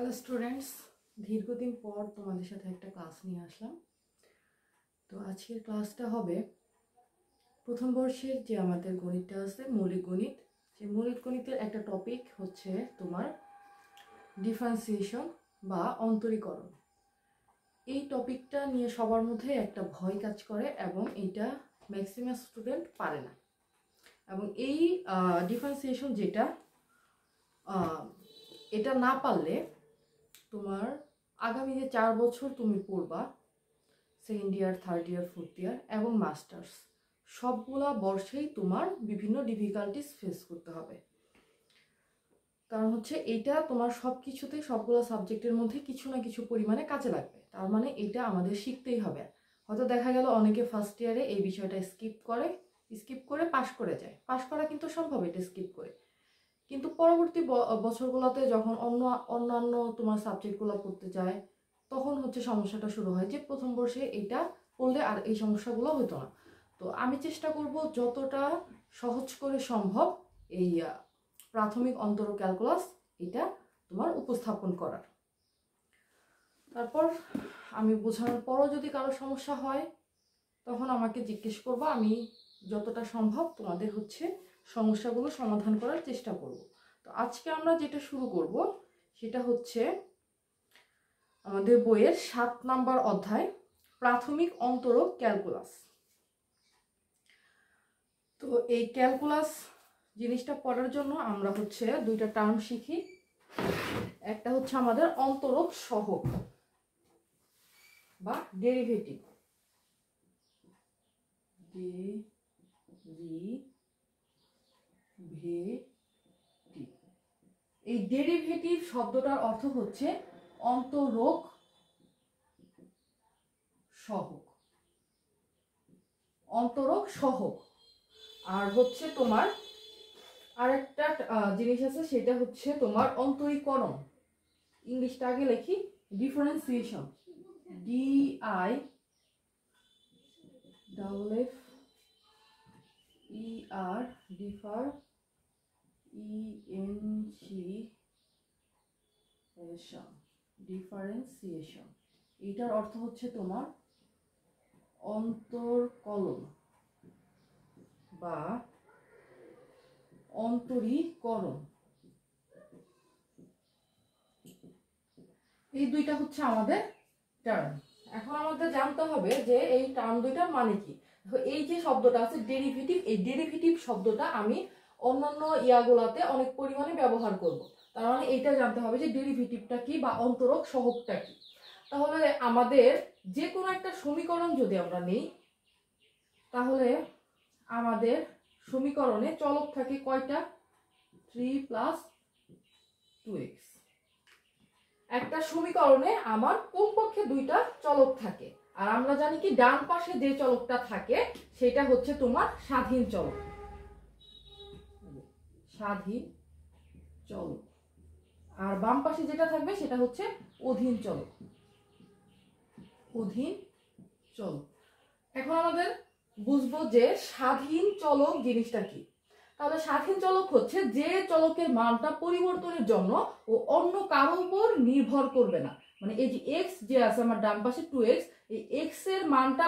Hello students, দীর্ঘদিন পর তোমাদের সাথে একটা ক্লাস নিয়ে আসলাম। তো আজকের ক্লাসটা হবে প্রথম বর্ষের যে আমাদের গণিতটা আছে, মৌলিক গণিত। সেই মৌলিক গণিতের একটা টপিক হচ্ছে তোমার ডিফারেন্সিয়েশন বা অন্তরীকরণ। এই টপিকটা নিয়ে সবার মধ্যে একটা ভয় কাজ করে এবং এইটা ম্যাক্সিমাম স্টুডেন্ট পারে না। এবং এই ডিফারেন্সিয়েশন যেটা এটা না পারলে তোমার আগামী যে 4 বছর তুমি পড়বা, second year, third year, fourth year এবং মাস্টার্স, সবগুলা বর্ষেই তোমার বিভিন্ন ডিফিকাল্টিস ফেস করতে হবে। কারণ হচ্ছে এইটা তোমার সব কিছুতে, সবগুলো সাবজেক্টের মধ্যে কিছু না কিছু পরিমাণে কাজে লাগবে। তার মানে এটা আমাদের শিখতেই হবে। হয়তো দেখা গেল অনেকে ফার্স্ট ইয়ারে এই বিষয়টা স্কিপ করে পাশ করে যায়। পাশ করা কিন্তু সম্ভব এটা স্কিপ করে, কিন্তু পরবর্তী বছরগুলোতে যখন অন্যান্য তোমার সাবজেক্টগুলো পড়তে যায়, তখন হচ্ছে সমস্যাটা শুরু হয় যে প্রথম বর্ষে এটা পড়লে আর এই সমস্যাগুলো হতো না। তো আমি চেষ্টা করব যতটা সহজ করে সম্ভব এই প্রাথমিক অন্তর ক্যালকুলাস এটা তোমার উপস্থাপন করার। তারপর আমি বোঝানোর পরও যদি কারো সমস্যা হয় তখন আমাকে জিজ্ঞেস করবা, আমি যতটা সম্ভব তোমাদের হচ্ছে সমস্যাগুলো সমাধান করার চেষ্টা করব। তো আজকে আমরা যেটা শুরু করব সেটা হচ্ছে আমাদের বইয়ের 7 নাম্বার অধ্যায়, প্রাথমিক অন্তরক ক্যালকুলাস। তো এই ক্যালকুলাস জিনিসটা পড়ার জন্য আমরা হচ্ছে দুইটা টার্ম শিখি। একটা হচ্ছে আমাদের অন্তরক সহগ বা ডেরিভেটিভ, এই ডেরিভেটিভ শব্দটার অর্থ হচ্ছে অন্তরক সহগ, অন্তরক সহগ। আর হচ্ছে তোমার আরেকটা জিনিস আছে, সেটা হচ্ছে তোমার অন্তরীকরণ। ইংলিশটা আগে লিখি, ডিফারেন্সিয়েশন, DIFFER, ডিফার, ডিফারেন্সিয়েশন। এটার অর্থ হচ্ছে তোমার অন্তর্কলন বা অন্তরীকরণ। এই দুইটা হচ্ছে আমাদের টার্ম। এখন আমাদের জানতে হবে যে এই টার্ম দুইটার মানে কি। এই যে শব্দটা আছে ডেরিভেটিভ, এই ডেরিভেটিভ শব্দটা আমি অন্যান্য ইয়াগুলাতে অনেক পরিমাণে ব্যবহার করব। তার মানে এইটা জানতে হবে যে ডেরিভেটিভটা কি বা অন্তরক সহগটা কি। তাহলে আমাদের যে কোনো একটা সমীকরণ যদি আমরা নেই, তাহলে আমাদের সমীকরণে চলক থাকে কয়টা? 3 + 2x। একটা সমীকরণে আমার কমপক্ষে দুইটা চলক থাকে, আর আমরা জানি কি ডান পাশে যে চলকটা থাকে সেটা হচ্ছে তোমার স্বাধীন চলক, স্বাধীন চলক। আর বাম পাশে যেটা থাকবে সেটা হচ্ছে অধীন চলক, অধীন চলক। এখন আমাদের বুঝবো যে স্বাধীন চলক জিনিসটা কি। তাহলে স্বাধীন চলক হচ্ছে যে চলকের মানটা পরিবর্তনের জন্য ও অন্য কারোর উপর নির্ভর করবে না। মানে এই যে এক্স যে আছে আমার ডান পাশে 2x, এই এক্স এর মানটা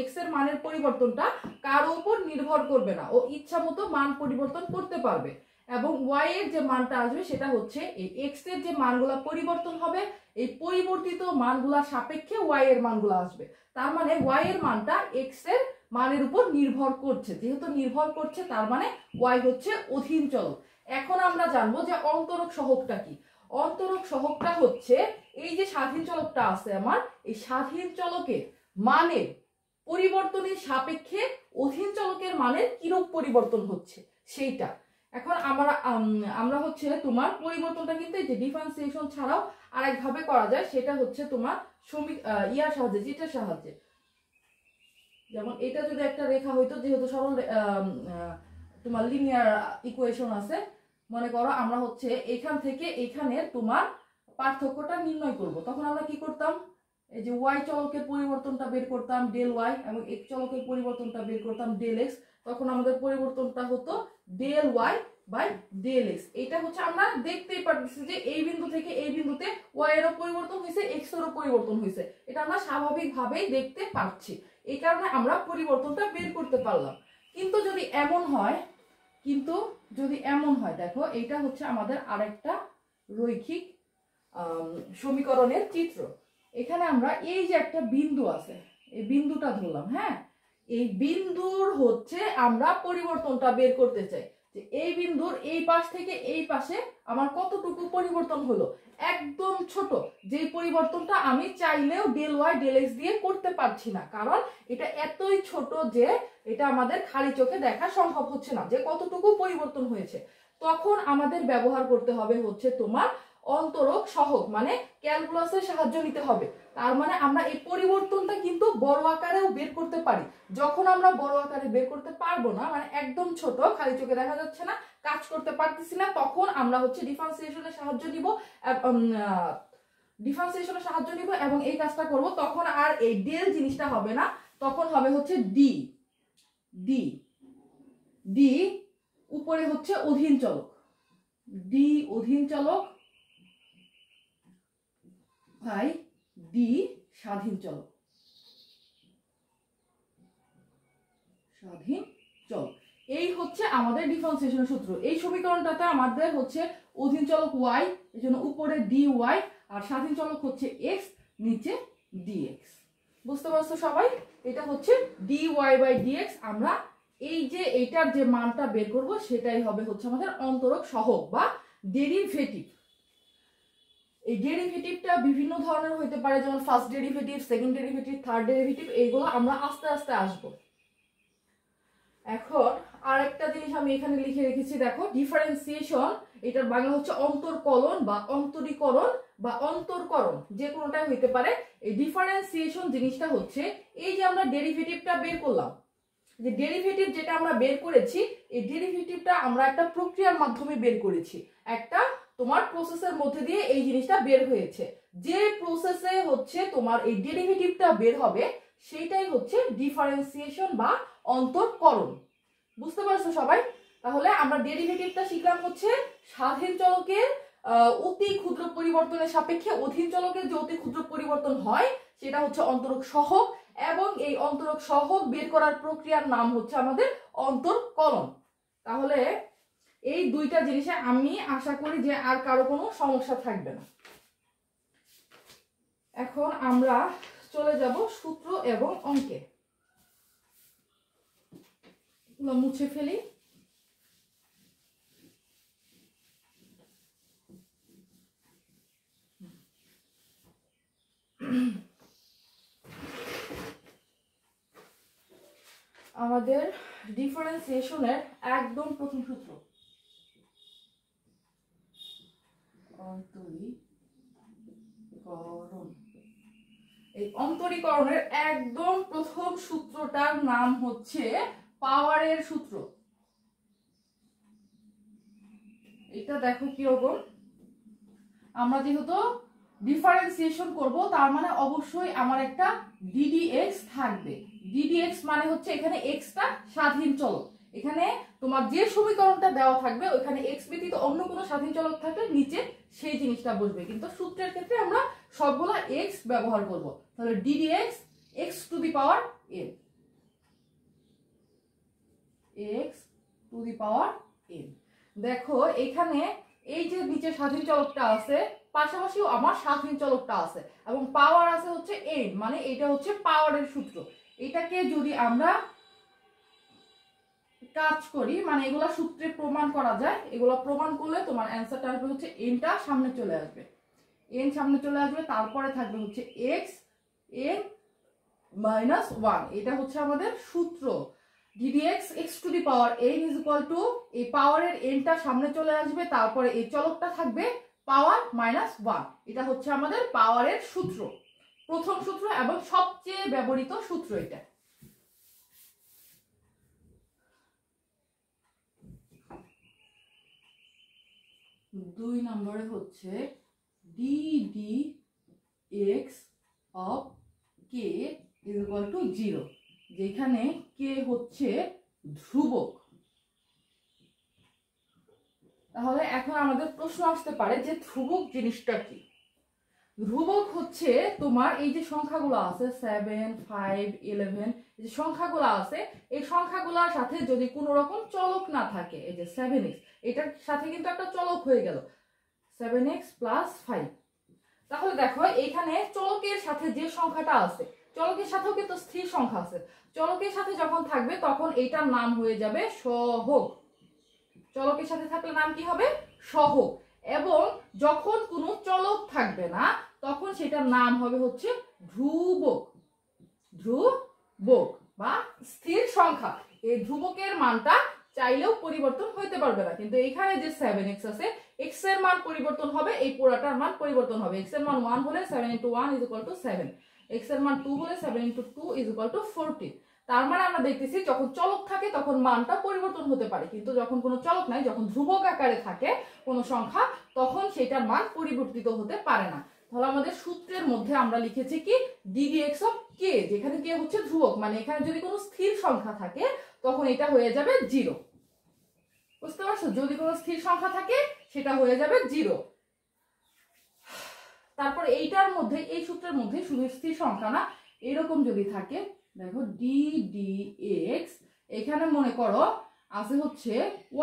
এক্স এর মানের পরিবর্তনটা কারো উপর নির্ভর করবে না, ও ইচ্ছা মতো মান পরিবর্তন করতে পারবে। এবং ওয়াই এর যে মানটা আসবে সেটা হচ্ছে এই এক্স এর যে মানগুলা পরিবর্তন হবে, এই পরিবর্তিত মানগুলার সাপেক্ষে ওয়াই এর মানগুলা আসবে। তার মানে ওয়াই এর মানটা এক্স এর মানের উপর নির্ভর করছে, যেহেতু নির্ভর করছে তার মানে ওয়াই হচ্ছে অধীন চলক। এখন আমরা জানবো যে অন্তরক সহগটা কি। অন্তরক সহগটা হচ্ছে এই যে স্বাধীন চলকটা আছে আমার, এই স্বাধীন চলকের মানের পরিবর্তনের সাপেক্ষে অধীন চলকের মানের কিরূপ পরিবর্তন হচ্ছে সেইটা। এখন আমরা হচ্ছে তোমার পরিবর্তনটা কিন্তু এই যে ডিফারেন্সিয়েশন ছাড়াও আরেক ভাবে করা যায়, সেটা হচ্ছে তোমার ইয়ার সাহায্যে, যেটার সাহায্যে। যেমন এটা যদি একটা রেখা হইতো, যেহেতু সরল তোমার লিনিয়ার ইকুয়েশন আছে, মনে করো আমরা হচ্ছে এখান থেকে এখানে তোমার পার্থক্যটা নির্ণয় করব, তখন আমরা কি করতাম, এই যে ওয়াই চলকের পরিবর্তনটা বের করতাম ডেল ওয়াই, এবং এক্স চলকের পরিবর্তনটা বের করতাম ডেল এক্স। তখন আমাদের পরিবর্তনটা হতো del y by del x. এটা হচ্ছে আমরা দেখতেই পারতেছি যে এই বিন্দু থেকে এই বিন্দুতে ওয়াই এরও পরিবর্তন হয়েছে, এক্স এরও পরিবর্তন হয়েছে, এটা আমরা স্বাভাবিকভাবেই দেখতে পাচ্ছি। এই কারণে আমরা পরিবর্তনটা বের করতে পারলাম। কিন্তু যদি এমন হয়, দেখো এটা হচ্ছে আমাদের আরেকটা রৈখিক সমীকরণের চিত্র। এখানে আমরা এই যে একটা বিন্দু আছে, এই বিন্দুটা ধরলাম, হ্যাঁ, এই বিন্দুর হচ্ছে আমরা পরিবর্তনটা বের করতে চাই যে এই বিন্দুর এই পাশ থেকে এই পাশে আমার কতটুকু পরিবর্তন হলো। একদম ছোট যে পরিবর্তনটা আমি চাইলেও ডেল ওয়াই ডেল এক্স দিয়ে করতে পারছি না, কারণ এটা এতই ছোট যে এটা আমাদের খালি চোখে দেখা সম্ভব হচ্ছে না যে কতটুকু পরিবর্তন হয়েছে। তখন আমাদের ব্যবহার করতে হবে হচ্ছে তোমার অন্তরক সহগ, মানে ক্যালকুলাসের সাহায্য নিতে হবে। তার মানে আমরা এই পরিবর্তনটা কিন্তু বড় আকারেও বের করতে পারি। যখন আমরা বড় আকারে বের করতে পারবো না, মানে একদম ছোট খালি চোখে দেখা যাচ্ছে না, কাজ করতে পারতেছি না, তখন আমরা হচ্ছে ডিফারেন্সিয়েশনের সাহায্য নিব এবং এই কাজটা করব। তখন আর এই ডেল জিনিসটা হবে না, তখন হবে হচ্ছে ডি ডি ডি উপরে হচ্ছে অধীন চলক, ডি অধীন চলক ভাই ডি স্বাধীন চলক, এই হচ্ছে আমাদের ডিফারেন্সিয়েশন সূত্র। এই সমীকরণটাতে আমাদের হচ্ছে অধীন চলক ওয়াই, এই জন্য উপরে ডি ওয়াই, আর স্বাধীন চলক হচ্ছে এক্স, নিচে ডিএক্স। বুঝতে পারছো সবাই? এটা হচ্ছে ডি ওয়াই বাই ডিএক্স। আমরা এই যে এইটার যে মানটা বের করব সেটাই হবে হচ্ছে আমাদের অন্তরক সহগ বা ডেরিভেটিভ। এই ডেরিভেটিভটা বিভিন্ন ধরনের হতে পারে, যেমন first derivative, second derivative, third derivative, এইগুলো আমরা আস্তে আস্তে আসবো। এখন আরেকটা জিনিস আমি এখানে লিখে রেখেছি, দেখো ডিফারেন্সিয়েশন, এটার বাংলা হচ্ছে অন্তর্কলন বা অন্তরীকরণ বা অন্তর্করণ, যে কোনোটাই হইতে পারে। এই ডিফারেন্সিয়েশন জিনিসটা হচ্ছে এই যে আমরা ডেরিভেটিভটা বের করলাম, যে ডেরিভেটিভ যেটা আমরা বের করেছি, এই ডেরিভেটিভটা আমরা একটা প্রক্রিয়ার মাধ্যমে বের করেছি, একটা তোমার প্রসেসের মধ্যে দিয়ে এই জিনিসটা বের হয়েছে। যে প্রসেসে হচ্ছে তোমার এই ডেরিভেটিভটা বের হবে সেইটাই হচ্ছে ডিফারেন্সিয়েশন বা অন্তর্করণ। বুঝতে পারছো সবাই? তাহলে আমরা ডেরিভেটিভটা শিখলাম হচ্ছে স্বাধীন চলকের অতি ক্ষুদ্র পরিবর্তনের সাপেক্ষে অধীন চলকের যে অতি ক্ষুদ্র পরিবর্তন হয় সেটা হচ্ছে অন্তরক সহগ, এবং এই অন্তরক সহগ বের করার প্রক্রিয়ার নাম হচ্ছে আমাদের অন্তর্কলন। তাহলে এই দুইটা জিনিসে আমি আশা করি যে আর কারো কোনো সমস্যা থাকবে না। এখন আমরা চলে যাব সূত্র এবং অঙ্কে। মুছে ফেলি। আমাদের ডিফারেন্সিয়েশনের একদম প্রথম সূত্র, অন্তরীকরণ। এই অন্তরীকরণের একদম প্রথম সূত্রটার নাম হচ্ছে পাওয়ারের সূত্র। এটা দেখো কিরকম, আমরা যেহেতু ডিফারেন্সিয়েশন করব তার মানে অবশ্যই আমার একটা ডিডিএক্স থাকবে। ডিডিএক্স মানে হচ্ছে এখানে এক্সটা স্বাধীন চলক, এখানে তোমার যে সমীকরণটা দেওয়া থাকবে ওখানে এক্স ব্যতীত অন্য কোনো স্বাধীন চলক থাকলে নিচে সেই জিনিসটা বসবে, কিন্তু সূত্রের ক্ষেত্রে আমরা সবগুলা এক্স ব্যবহার করব। তাহলে ddx x to the power N, x to the power N. দেখো এখানে এই যে নিচে স্বাধীন চলকটা আছে, পাশাপাশিও আমার স্বাধীন চলকটা আছে এবং পাওয়ার আছে হচ্ছে এন, মানে এটা হচ্ছে পাওয়ারের সূত্র। এটাকে যদি আমরা কাজ করি, মানে এগুলা সূত্রে প্রমাণ করা যায়, এগুলা প্রমাণ করলে তোমার অ্যান্সারটা আসবে হচ্ছে এনটা সামনে চলে আসবে, এন সামনে চলে আসবে, তারপরে থাকবে হচ্ছে এক্স এন মাইনাস ওয়ান। এটা হচ্ছে আমাদের সূত্র। ddx x to the power n is equal to এই পাওয়ারের nটা সামনে চলে আসবে, তারপরে এই চলকটা থাকবে পাওয়ার মাইনাস ওয়ান। এটা হচ্ছে আমাদের পাওয়ারের সূত্র, প্রথম সূত্র এবং সবচেয়ে ব্যবহৃত সূত্র এটা। দুই নম্বরে হচ্ছে ddx of k is equal to 0, যেখানে কে হচ্ছে ধ্রুবক। তাহলে এখন আমাদের প্রশ্ন আসতে পারে যে ধ্রুবক জিনিসটা কি। ধ্রুবক হচ্ছে তোমার এই যে সংখ্যাগুলো আছে 7, 5, 11, এই যে সংখ্যাগুলো আছে, এই সংখ্যাগুলোর সাথে যদি কোনো রকম চলক না থাকে, এই যে 7x এটার সাথে কিন্তু একটা চলক হয়ে গেল 7x + 5। তাহলে দেখো এখানে চলকের সাথে যে সংখ্যাটা আছে, চলকের সাথেও কিন্তু স্থির সংখ্যা আছে, চলকের সাথে যখন থাকবে তখন এটার নাম হয়ে যাবে সহগ। চলকের সাথে থাকলে নাম কি হবে? সহগ। এবং যখন কোনো চলক থাকবে না তখন সেটার নাম হবে হচ্ছে ধ্রুবক। ধ্রুবক বা স্থির সংখ্যা। এই ধ্রুবকের মানটা চাইলেও পরিবর্তন হইতে পারবে না, কিন্তু এখানে যে 7x আছে, x এর মান পরিবর্তন হবে, এই পুরাটার মান পরিবর্তন হবে। x এর মান 1 হলে 7 × 1 = 7, x এর মান 2 হলে 7 × 2 = 14। তার মানে আমরা দেখতেছি যখন চলক থাকে তখন মানটা পরিবর্তন হতে পারে, কিন্তু যখন কোনো চলক নাই, যখন ধ্রুবক আকারে থাকে কোনো সংখ্যা, তখন সেটার মান পরিবর্তিত হতে পারে না। তাহলে আমাদের সূত্রের মধ্যে আমরা লিখেছি কি ddx অফ k, যেখানে k হচ্ছে ধ্রুবক, মানে এখানে যদি কোনো স্থির সংখ্যা থাকে তখন এটা হয়ে যাবে 0। বুঝতে পারছো? যদি কোনো স্থির সংখ্যা থাকে সেটা হয়ে যাবে 0। তারপর এইটার মধ্যে, এই সূত্রের মধ্যে শুধু স্থির সংখ্যা না, এরকম যদি থাকে, দেখো ddx, এখানে মনে করো আছে হচ্ছে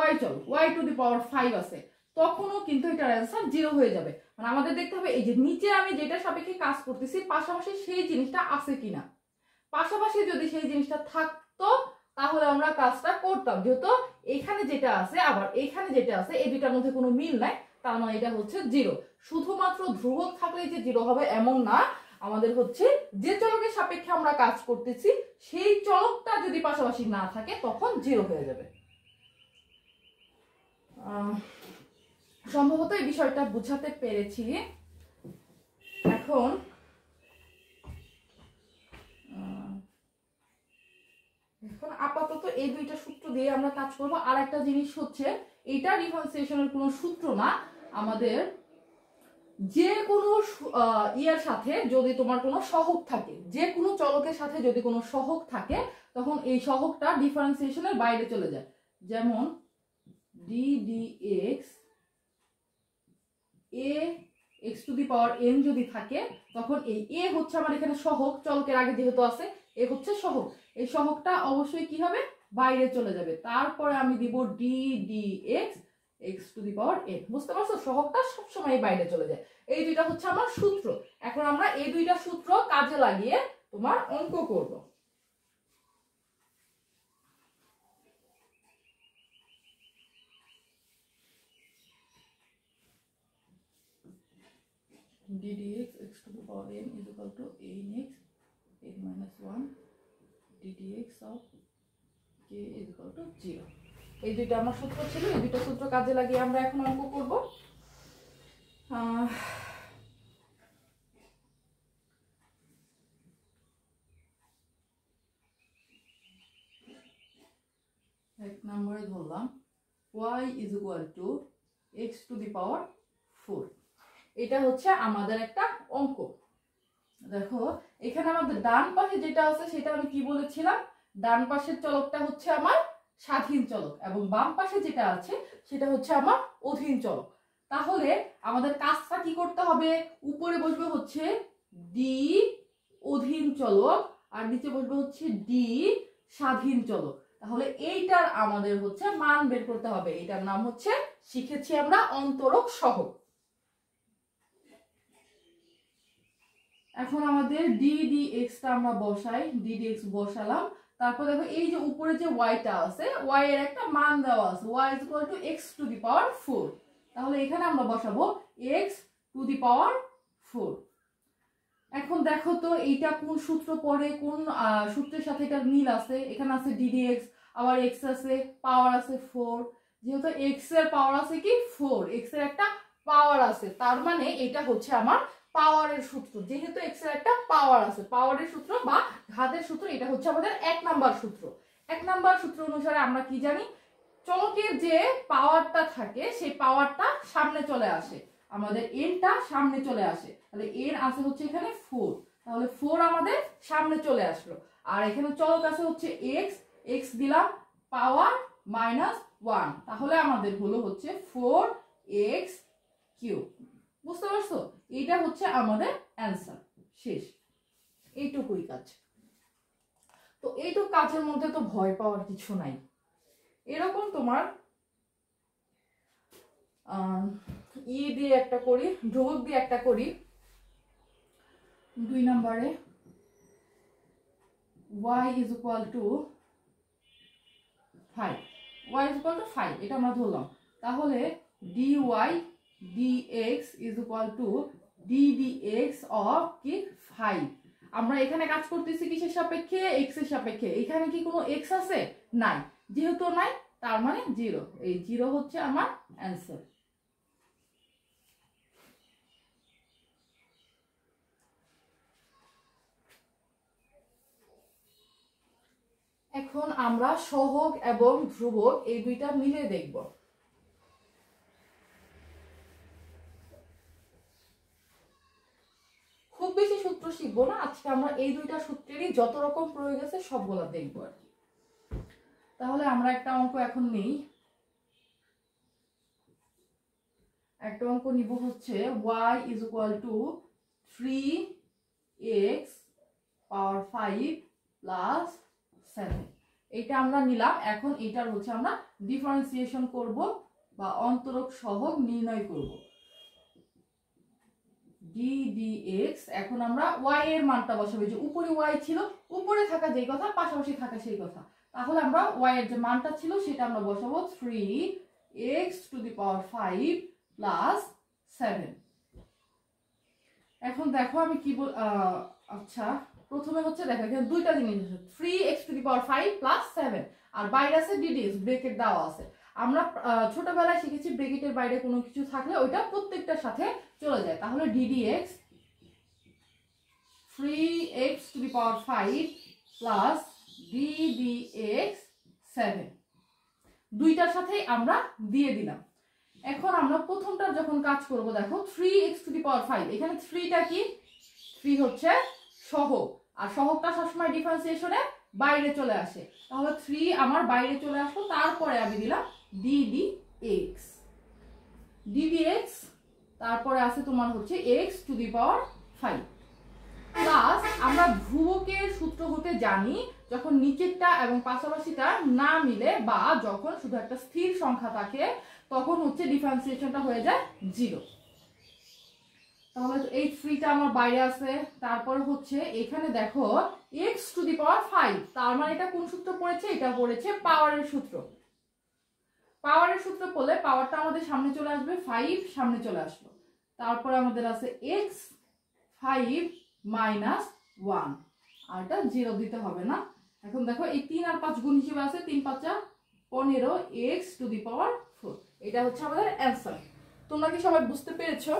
y চলক, y⁵ আছে, তখনও কিন্তু এটার অ্যান্সার 0 হয়ে যাবে। মানে আমাদের দেখতে হবে এই যে নিচে আমি যেটা সাপেক্ষে কাজ করতেছি পাশাপাশি সেই জিনিসটা আছে কিনা। পাশাপাশি যদি সেই জিনিসটা থাকতো তাহলে আমরা কাজটা করতাম, যেহেতু এখানে যেটা আছে আবার এখানে যেটা আছে এই দুটার মধ্যে কোনো মিল নাই, তার মানে এটা হচ্ছে 0। শুধুমাত্র ধ্রুবক থাকলেই যে 0 হবে এমন না, আমাদের হচ্ছে যে চলকের সাপেক্ষে আমরা কাজ করতেছি সেই চলকটা যদি পাশাপাশি না থাকে তখন 0 হয়ে যাবে। সম্ভবত এই বিষয়টা বুঝাতে পেরেছি। এখন আপাতত এই দুইটা সূত্র দিয়ে আমরা কাজ করব। আর একটা জিনিস হচ্ছে এটা ডিফারেন্সিয়েশনের কোনো সূত্র না, আমাদের যে কোনো ইয়ার সাথে যদি তোমার কোনো সহগ থাকে, যে কোনো চলকের সাথে যদি কোনো সহগ থাকে তখন এই সহগটা ডিফারেন্সিয়েশনের বাইরে চলে যায়। যেমন ddx a(x⁴n) যদি থাকে তখন এই a হচ্ছে আমার এখানে সহগ, চলকের আগে যেহেতু আছে এ হচ্ছে সহগ, এই সহগটা অবশ্যই কি হবে? বাইরে চলে যাবে। তারপরে আমি দিব ddx x⁴n। বুঝতে পারছো? সহগটা সবসময় বাইরে চলে যায়। এই দুইটা হচ্ছে আমার সূত্র। এখন আমরা এই দুইটা সূত্র কাজে লাগিয়ে তোমার অঙ্ক করব। ddx x⁴n = ax (n - 1) ddx of k = 0। এই দুইটা আমার সূত্র ছিল, এই দুইটা সূত্র কাজে লাগিয়ে আমরা এখন অঙ্ক করব। এক নম্বরে ধরলাম y = x⁴। এটা হচ্ছে আমাদের একটা অঙ্ক। দেখো এখানে আমাদের ডান পাশে যেটা আছে সেটা আমি কি বলেছিলাম? ডান পাশের চলকটা হচ্ছে আমার স্বাধীন চলক এবং বাম পাশে যেটা আছে সেটা হচ্ছে আমার অধীন চলক। তাহলে আমাদের কাজটা কি করতে হবে? উপরে বসবে হচ্ছে ডি অধীন চলক আর নিচে বসবে হচ্ছে ডি স্বাধীন চলক। তাহলে এইটার আমাদের হচ্ছে মান বের করতে হবে। এটার নাম হচ্ছে, শিখেছি আমরা, অন্তরক সহগ। এখন আমাদের ddx টা আমরা বসাই, ddx বসালাম। তারপর দেখো এই যে উপরে যে y-টা আছে, y এর একটা মান দেওয়া আছে, y = x⁴। তাহলে এখানে আমরা বসাবো x⁴। এখন দেখো তো এইটা কোন সূত্র পড়ে, কোন সূত্রের সাথে এটা মিল আছে? এখানে আছে ddx, আবার x আছে, পাওয়ার আছে 4। যেহেতু x এর পাওয়ার আছে কি 4, x এর একটা পাওয়ার আছে, তার মানে এটা হচ্ছে আমার পাওয়ারের সূত্র। যেহেতু x এর একটা পাওয়ার আছে, পাওয়ারের সূত্র বা ঘাতের সূত্র, এটা হচ্ছে আমাদের 1 নাম্বার সূত্র। 1 নাম্বার সূত্র অনুসারে আমরা কি জানি? চলকের যে পাওয়ারটা থাকে সেই পাওয়ারটা সামনে চলে আসে, আমাদের n-টা সামনে চলে আসে। তাহলে n আছে হচ্ছে এখানে 4, তাহলে 4 আমাদের সামনে চলে আসলো। আর এখানে চলক আছে হচ্ছে x, x দিলাম পাওয়ার 1, তাহলে আমাদের হলো হচ্ছে 4x কিউব। বুঝতে পারছো? এটা হচ্ছে আমাদের অ্যান্সার। শেষ, এইটুকুই কাজ। তো এইটুকু কাজের মধ্যে তো ভয় পাওয়ার কিছু নাই। এরকম তোমার দিয়ে একটা করি, ধ্রুবক দিয়ে একটা করি। 2 নম্বরে y is equal to 5, y is equal to 5 এটা আমরা ধরলাম। তাহলে dy dx is equal to ddx of কি 5। আমরা এখানে কাজ করতেছি কিসের সাপেক্ষে? x এর সাপেক্ষে। এখানে কি কোনো x আছে? নাই, যেহেতু নাই তার মানে 0। এই 0 হচ্ছে আমার অ্যান্সার। এখন আমরা সহগ এবং ধ্রুবক এই দুইটা মিলে দেখব। খুব বেশি সূত্র শিখবো না আজকে, আমরা এই দুইটা সূত্রেরই যত রকম প্রয়োগ আছে সবগুলা দেখবো আর কি। তাহলে আমরা একটা অঙ্ক এখন নেই। একটা অঙ্ক নিব হচ্ছে y is equal to 3x power 5 plus 7। এটা আমরা নিলাম। এখন এটার হচ্ছে আমরা ডিফারেন্সিয়েশন করব বা অন্তরক সহগ নির্ণয় করব। ddx, এখন আমরা y এর মানটা বসাবো। যে উপরে y ছিল, উপরে থাকা যেই কথা পাশাপাশি থাকা সেই কথা। তাহলে আমরা y এর যে মানটা ছিল সেটা আমরা বসাবো 3x to the power 5 plus 7। এখন দেখো আমি কি বল, আচ্ছা প্রথমে হচ্ছে দেখো এখানে দুইটা জিনিস আছে, 3x to the power 5 plus 7, আর বাইরে আছে ddx, ব্রেকেট দেওয়া আছে। আমরা ছোটবেলায় শিখেছি ব্রেকেটের বাইরে কোনো কিছু থাকলে ওইটা প্রত্যেকটার সাথে চলে যায়। তাহলে ddx 3x to the power 5 plus ddx 7, দুইটার সাথেই আমরা দিয়ে দিলাম। এখন আমরা প্রথমটার যখন কাজ করব, দেখো 3x to the power 5, এখানে 3টা কি? 3 হচ্ছে সহগ, আর সহগটা সবসময় ডিফারেন্সিয়েশনে বাইরে চলে আসে। তাহলে 3 আমার বাইরে চলে আসলো, তারপরে আমি দিলাম ddx, তারপরে আছে তোমার হচ্ছে x to the power 5 plus, আমরা ধ্রুবকের সূত্র হতে জানি যখন নিচেরটা এবং পাশাপাশিটা না মিলে বা যখন শুধু একটা স্থির সংখ্যা থাকে তখন হচ্ছে ডিফারেন্সিয়েশনটা হয়ে যায় 0। তাহলে এই 3টা আমার বাইরে আছে। তারপরে হচ্ছে এখানে দেখো x to the power 5, তার মানে এটা কোন সূত্র পড়েছে? এটা পড়েছে পাওয়ারের সূত্র। পাওয়ারের সূত্র পড়লে পাওয়ারটা আমাদের সামনে চলে আসবে, 5 সামনে চলে আসলো। তারপরে আমাদের আছে x 5 minus 1, আর এটা 0 দিতে হবে না। এখন দেখো এই 3 আর 5 গুণ হিসেবে আছে, 3 5 15 x to the power 4। এটা হচ্ছে আমাদের অ্যান্সার। তোমরা কি সবাই বুঝতে পেরেছো?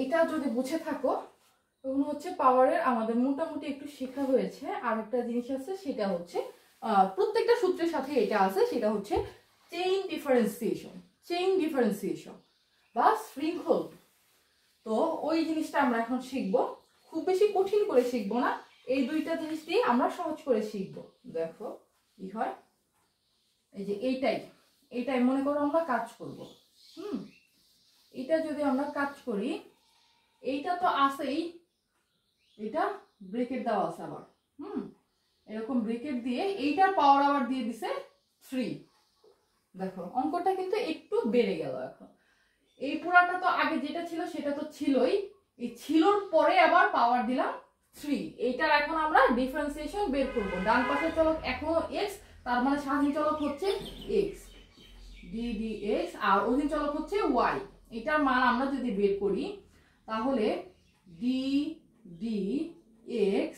এটা যদি বুঝে থাকো তখন হচ্ছে পাওয়ারের আমাদের মোটামুটি একটু শেখা হয়েছে। আর একটা জিনিস আছে, সেটা হচ্ছে প্রত্যেকটা সূত্রের সাথে এটা আছে, সেটা হচ্ছে চেইন ডিফারেন্সিয়েশন বা শৃঙ্খল। তো ওই জিনিসটা আমরা এখন শিখবো, খুব বেশি কঠিন করে শিখবো না, এই দুইটা জিনিস দিয়ে আমরা সহজ করে শিখবো। দেখো কি হয়, এই যে এইটাই মনে করো আমরা কাজ করব। এটা যদি আমরা কাজ করি, এইটা তো আছেই, এটা ব্রেকেট দেওয়া আছে আবার, এরকম ব্রেকেট দিয়ে এইটার পাওয়ার আবার দিয়ে দিছে 3। দেখো অঙ্কটা কিন্তু একটু বেড়ে গেল। এখন এই পুরাটা তো আগে যেটা ছিল সেটা তো ছিলই, এই ছিলর পরে আবার পাওয়ার দিলাম 3। এইটার এখন আমরা ডিফারেন্সিয়েশন বের করব। ডান পাশের চলক এখনো x, তার মানে স্বাধীন চলক হচ্ছে x ddx, আর অধীন চলক হচ্ছে y। এটার মান আমরা যদি বের করি তাহলে ddx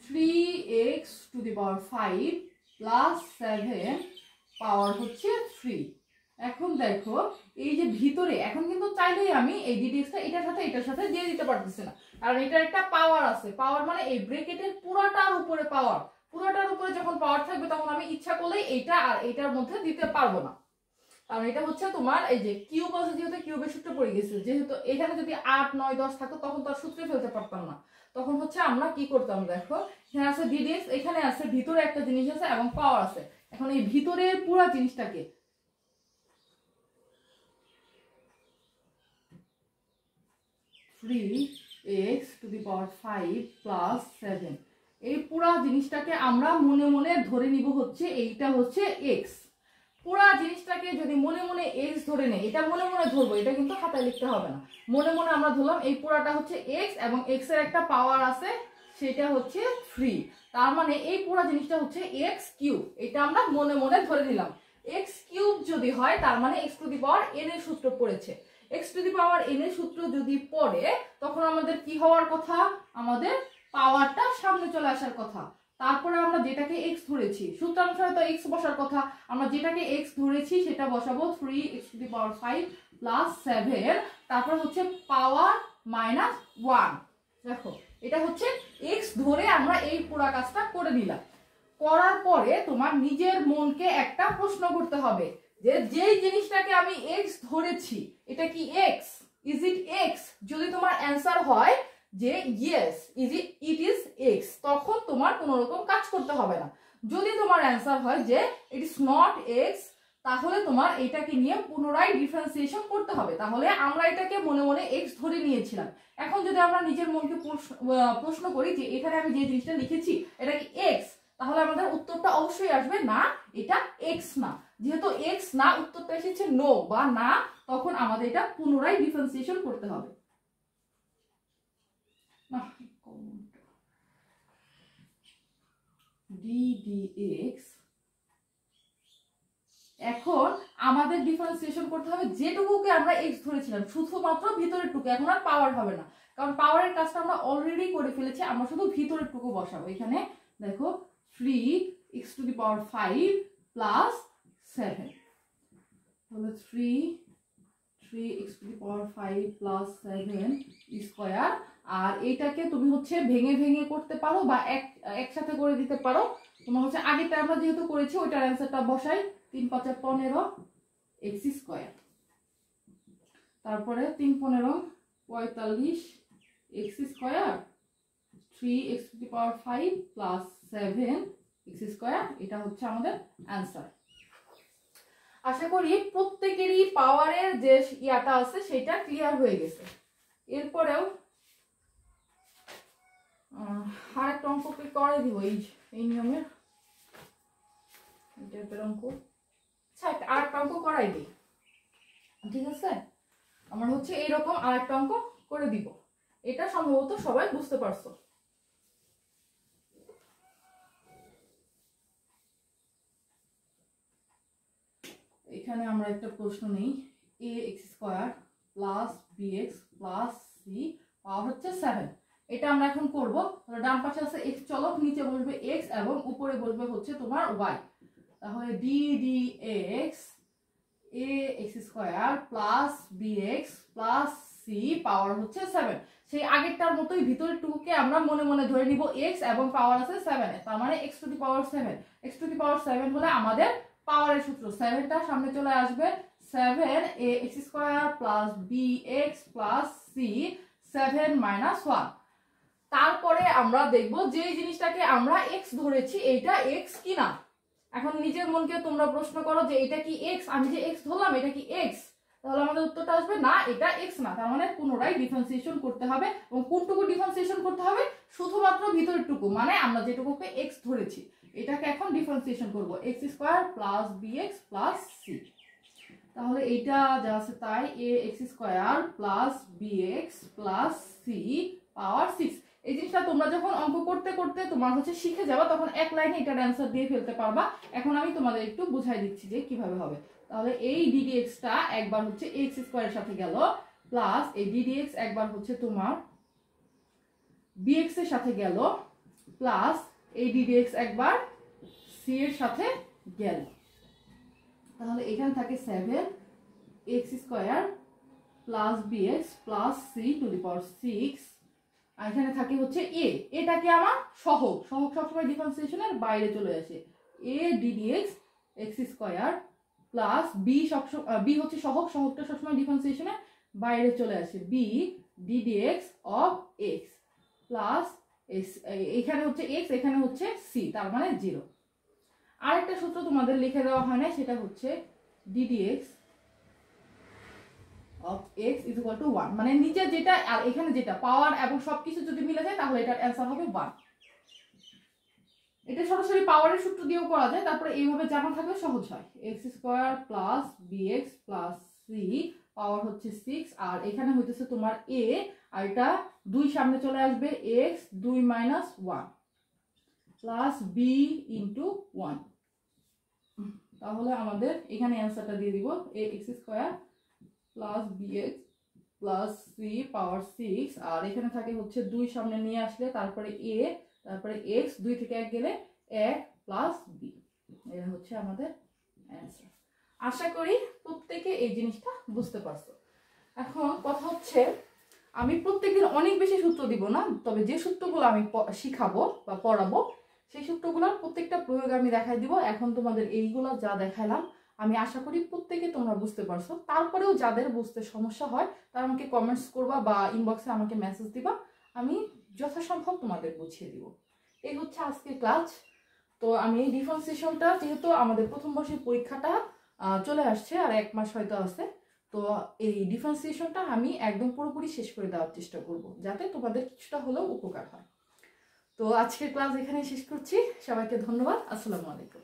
3x to the power 5 plus 7 পাওয়ার হচ্ছে 3। এখন দেখো এই যে ভিতরে, এখন কিন্তু চাইলেই আমি এই ddxটা এটার সাথে দিয়ে দিতে পারতেছি না, কারণ এটার একটা পাওয়ার আছে। পাওয়ার মানে এই ব্র্যাকেটের পুরোটার উপরে পাওয়ার, পুরোটার উপরে যখন পাওয়ার থাকবে তখন আমি ইচ্ছা করলেই এইটা আর এইটার মধ্যে দিতে পারবো না। কারণ এটা হচ্ছে তোমার এই যে কিউব আছে, যেহেতু কিউবের সূত্র পড়ে গেছে, যেহেতু এখানে যদি 8 9 10 থাকতো তখন তো আর সূত্রে ফেলতে পারতাম না। তখন হচ্ছে আমরা কি করতাম, দেখো এখানে আছে ডিডিএক্স, এখানে আছে ভিতরে একটা জিনিস আছে এবং পাওয়ার আছে। এখন এই ভিতরের পুরো জিনিসটাকে 3x⁵ প্লাস 7, এই পুরা জিনিসটাকে আমরা মনে মনে ধরে নিব হচ্ছে এইটা হচ্ছে x। পুরা জিনিসটাকে যদি মনে মনে x ধরে নেই, এটা মনে মনে ধরবো, এটা কিন্তু খাতায় লিখতে হবে না, মনে মনে আমরা ধরলাম এই পুরাটা হচ্ছে x এবং x এর একটা পাওয়ার আছে সেটা হচ্ছে 3, তার মানে এই পুরা জিনিসটা হচ্ছে x³। এটা আমরা মনে মনে ধরে নিলাম। x³ যদি হয় তার মানে x⁴n এর সূত্র পড়েছে। x⁴n এর সূত্র যদি পড়ে তখন আমাদের কি হওয়ার কথা, আমাদের পাওয়ারটা সামনে চলে আসার কথা। তারপরে আমরা যেটাকে x ধরেছি, সূত্রানুসারে তো x বসার কথা, আমরা যেটাকে x ধরেছি সেটা বসাবো 3x⁵ প্লাস 7, তারপর হচ্ছে পাওয়ার -1। দেখো এটা হচ্ছে x ধরে আমরা এই পুরো কাজটা করে নিলাম। করার পরে তোমার নিজের মনকে একটা প্রশ্ন করতে হবে যে যেই জিনিসটাকে আমি x ধরেছি এটা কি x, ইজ ইট x? যদি তোমার অ্যান্সার হয় যে ইয়েস ইট ইজ x, তখন তোমার কোনো রকম কাজ করতে হবে না। যদি তোমার অ্যান্সার হয় যে ইট ইজ নট x, তাহলে তোমার এটাকে নিয়ে পুনরায় ডিফারেন্সিয়েশন করতে হবে। তাহলে আমরা এটাকে মনে মনে x ধরে নিয়েছিলাম, এখন যদি আমরা নিজের মনকে প্রশ্ন করি যে এখানে আমি যে জিনিসটা লিখেছি এটা কি x, তাহলে আমাদের উত্তরটা অবশ্যই আসবে না, এটা x না। যেহেতু x না, উত্তরটা এসেছে নো বা না, তখন আমাদের এটা পুনরায় ডিফারেন্সিয়েশন করতে হবে। ddx, এখন আমাদের ডিফারেন্সিয়েশন করতে হবে যেটুকুকে আমরা x ধরেছিলাম, শুধুমাত্র ভিতরের টুকু, এখন আর পাওয়ার হবে না, কারণ পাওয়ারের কাজটা আমরা অলরেডি করে ফেলেছি। আমরা শুধু ভিতরের টুকু বসাবো। এখানে দেখো 3x⁵ প্লাস 7, তাহলে 3x⁵ প্লাস 7 স্কয়ার। আর এইটাকে তুমি হচ্ছে ভেঙে ভেঙে করতে পারো বা একসাথে করে দিতে পারো। তোমার হচ্ছে আগেরটা আমরা যেহেতু করেছি ওইটার অ্যান্সারটা বসাই, 3 × 5 = 15 x², তারপরে 3 × 15 = 45 x², 3x⁵ প্লাস 7 x², এটা হচ্ছে আমাদের অ্যান্সার। আশা করি প্রত্যেকেরই পাওয়ারের যে ইয়াটা আছে সেটা ক্লিয়ার হয়ে গেছে। এরপরেও আরেকটা অঙ্ক করে দিব এই নিয়মের টাইপের অঙ্ক। আচ্ছা আরেকটা অঙ্ক করাই দিই, ঠিক আছে? আমরা হচ্ছে এইরকম আরেকটা অঙ্ক করে দিব, এটা সম্ভবত সবাই বুঝতে পারছো। এখানে আমরা একটা প্রশ্ন নেই, ax² plus bx plus c পাওয়ার হচ্ছে 7, এটা আমরা এখন করব। তাহলে ডান পাশে আছে x চলক, নিচে বসবে x এবং উপরে বসবে হচ্ছে তোমার y। তাহলে ddx ax² plus bx plus c পাওয়ার হচ্ছে 7, সেই আগেরটার মতোই ভিতরের টুকুকে আমরা মনে মনে ধরে নিব x এবং পাওয়ার আছে 7 এ, তার মানে x⁴ x⁴ হলে আমাদের পাওয়ারের সূত্র 7টা সামনে চলে আসবে, 7ax² plus bx plus c 7 - 1। তারপরে আমরা দেখব যে জিনিসটাকে আমরা x ধরেছি এইটা x কিনা। এখন নিজের মনকে তোমরা প্রশ্ন করো যে এটা কি x, আমি যে x ধরলাম এটা কি x, তাহলে আমাদের উত্তরটা আসবে না, এটা x না। তার মানে পুনরায় ডিফারেন্সিয়েশন করতে হবে, এবং কোনটুকু ডিফারেন্সিয়েশন করতে হবে, শুধুমাত্র ভিতরের টুকু, মানে আমরা যেটুকুকে x ধরেছি এটাকে এখন ডিফারেন্সিয়েশন করব, x² plus bx plus c। তাহলে এইটা যা আছে তাই, ax² plus bx plus c পাওয়ার 6। এই জিনিসটা তোমরা যখন অঙ্ক করতে করতে তোমার হচ্ছে শিখে যাবা, তখন এক লাইনে এটার অ্যান্সার দিয়ে ফেলতে পারবা। এখন আমি তোমাদের একটু বুঝাই দিচ্ছি যে কিভাবে হবে। তাহলে এই ddx-টা একবার হচ্ছে x² এর সাথে গেল, প্লাস এই ddx একবার হচ্ছে তোমার bx এর সাথে গেল, প্লাস এই ddx একবার c এর সাথে গেল। তাহলে এখানে থাকে 7x² plus bx plus c⁶, আর এখানে থাকে হচ্ছে এটাকে আমার সহগ সবসময় ডিফারেন্সিয়েশনের বাইরে চলে আসে, a ddx x² plus b b হচ্ছে সহগ, সহগটা সবসময় ডিফারেন্সিয়েশনে বাইরে চলে আসে, b ddx of x plus এখানে হচ্ছে এক্স, এখানে হচ্ছে সি, তার মানে 0। আরেকটা সূত্র তোমাদের লিখে দেওয়া হয় না, সেটা হচ্ছে ddx of x is equal to 1, মানে নিচে যেটা আর এখানে যেটা পাওয়ার এবং সবকিছু যদি মিলে যায় তাহলে এটার অ্যান্সার হবে 1। এটা সরাসরি পাওয়ারের সূত্র দিয়েও করা যায়, তারপরে এইভাবে জানা থাকলে সহজ হয়। x square plus bx plus c পাওয়ার হচ্ছে 6, আর এখানে হইতেছে তোমার a, আর এটা 2 সামনে চলে আসবে, x 2 minus 1 plus b into 1। তাহলে আমাদের এখানে অ্যান্সারটা দিয়ে দিব ax square plus bx plus c পাওয়ার 6, আর এখানে থাকে হচ্ছে 2 সামনে নিয়ে আসলে তারপরে a, তারপরে x 2 থেকে 1 গেলে 1 প্লাস b। এটা হচ্ছে আমাদের অ্যান্সার। আশা করি প্রত্যেকে এই জিনিসটা বুঝতে পারছো। এখন কথা হচ্ছে আমি প্রত্যেকদিন অনেক বেশি সূত্র দিব না, তবে যে সূত্রগুলো আমি শিখাবো বা পড়াবো সেই সূত্রগুলোর প্রত্যেকটা প্রয়োগ আমি দেখাই দিব। এখন তোমাদের এইগুলো যা দেখাইলাম আমি আশা করি প্রত্যেকে তোমরা বুঝতে পারছো। তারপরেও যাদের বুঝতে সমস্যা হয় তারা আমাকে কমেন্টস করবা বা ইনবক্সে আমাকে মেসেজ দিবা, আমি যথাসম্ভব তোমাদের বুঝিয়ে দিব। এই হচ্ছে আজকে ক্লাস। তো আমি এই ডিফারেন্সিয়েশনটা, যেহেতু আমাদের প্রথম বর্ষের পরীক্ষাটা চলে আসছে আর 1 মাস হয়তো আছে, তো এই ডিফারেন্সিয়েশনটা আমি একদম পুরোপুরি শেষ করে দেওয়ার চেষ্টা করব যাতে তোমাদের কিছুটা হলেও উপকার হয়। তো আজকের ক্লাস এখানে শেষ করছি। সবাইকে ধন্যবাদ। আসসালামু আলাইকুম।